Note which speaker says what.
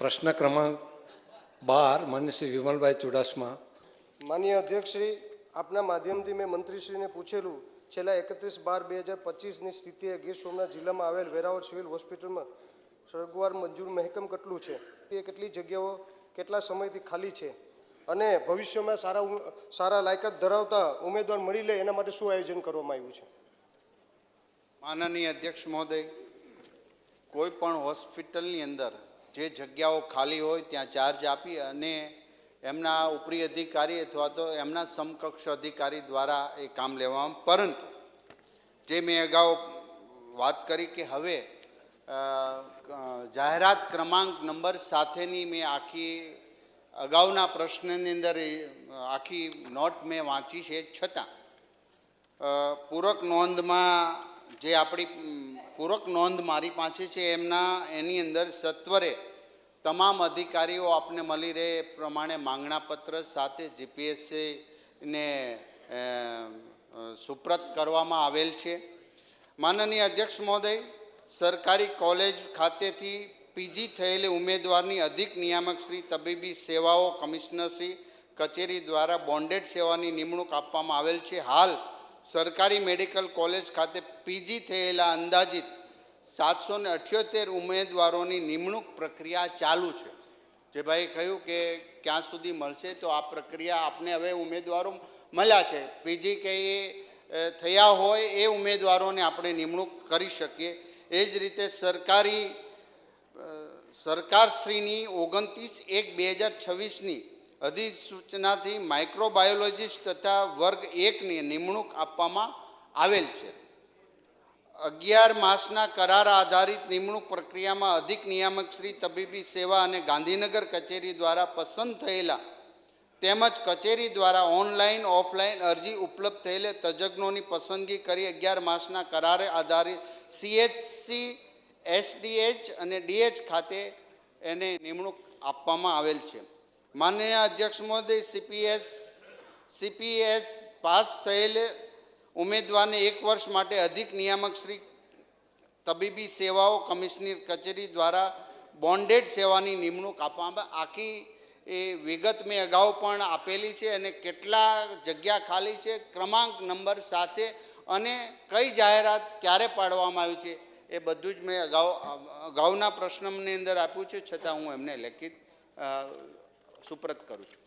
Speaker 1: પ્રશ્ન ક્રમાંક 12 માન્ય શ્રી વિમલભાઈ ચુડાસમા.
Speaker 2: માનનીય અધ્યક્ષશ્રી, આપના માધ્યમથી મેં મંત્રીશ્રીને પૂછેલું, છેલ્લા 31/12/2025ની સ્થિતિએ ગીર સોમનાથ જિલ્લામાં આવેલ વેરાવળ સિવિલ હોસ્પિટલમાં સગવડ મંજૂર મહેકમ કેટલું છે, એ કેટલી જગ્યાઓ કેટલા સમયથી ખાલી છે, અને ભવિષ્યમાં સારા લાયકાત ધરાવતા ઉમેદવાર મળી લે એના માટે શું આયોજન કરવામાં આવ્યું છે?
Speaker 3: માનનીય અધ્યક્ષ મહોદય, કોઈ પણ હોસ્પિટલની અંદર જે જગ્યાઓ ખાલી હોય ત્યાં ચાર્જ આપી અને એમના ઉપરી અધિકારી અથવા તો એમના સમકક્ષ અધિકારી દ્વારા એ કામ લેવામાં, પરંતુ જે મેં અગાઉ વાત કરી કે હવે જાહેરાત ક્રમાંક નંબર સાથેની મેં આખી અગાઉના પ્રશ્નની અંદર આખી નોટ મેં વાંચી છે, છતાં પૂરક નોંધમાં જે આપણી પૂરક નોંધ મારી પાસે છે એની અંદર સત્વરે તમામ અધિકારીઓ આપને મળી રહે એ પ્રમાણે માંગણાપત્ર સાથે જીપીએસસીને સુપ્રત કરવામાં આવેલ છે. માનનીય અધ્યક્ષ મહોદય, સરકારી કોલેજ ખાતેથી પીજી થયેલી ઉમેદવારની અધિક નિયામક શ્રી તબીબી સેવાઓ કમિશનરશ્રી કચેરી દ્વારા બોન્ડેડ સેવાની નિમણૂક આપવામાં આવેલ છે. હાલ સરકારી મેડિકલ કોલેજ ખાતે પીજી થયેલા અંદાજિત 778 ઉમેદવારોની નિમણૂક પ્રક્રિયા ચાલુ છે. જે ભાઈ કહ્યું કે ક્યાં સુધી મળશે, તો આ પ્રક્રિયા આપને હવે ઉમેદવારો મળ્યા છે, પીજી કે એ થયા હોય એ ઉમેદવારોને આપણે નિમણૂક કરી શકીએ. એ જ રીતે સરકારશ્રીની 29/1/2026ની અધિસૂચનાથી માઇક્રોબાયોલોજીસ્ટ તથા વર્ગ 1ની નિમણૂક આપવામાં આવેલ છે. 11 માસના કરાર આધારિત નિમણૂક પ્રક્રિયામાં અધિક નિયામક શ્રી તબીબી સેવા અને ગાંધીનગર કચેરી દ્વારા પસંદ થયેલા તેમજ કચેરી દ્વારા ઓનલાઈન ઓફલાઈન અરજી ઉપલબ્ધ થયેલ તજજ્ઞોની પસંદગી કરી 11 માસના કરાર આધારિત CHC, SDH અને DH ખાતે એને નિમણૂક આપવામાં આવેલ છે. માનનીય અધ્યક્ષ મહોદય, CPS પાસ થયેલ ઉમેદવારને 1 વર્ષ માટે અધિક નિયામક શ્રી તબીબી સેવાઓ કમિશનર કચેરી દ્વારા બોન્ડેડ સેવાની નિમણૂક આપવામાં. આખી એ વિગત મેં અગાઉ પણ આપેલી છે અને કેટલા જગ્યા ખાલી છે, ક્રમાંક નંબર સાથે અને કઈ જાહેરાત ક્યારે પાડવામાં આવી છે એ બધું જ મેં અગાઉના પ્રશ્નની અંદર આપ્યું છે, છતાં હું એમને લેખિત સુપ્રત કરું છું.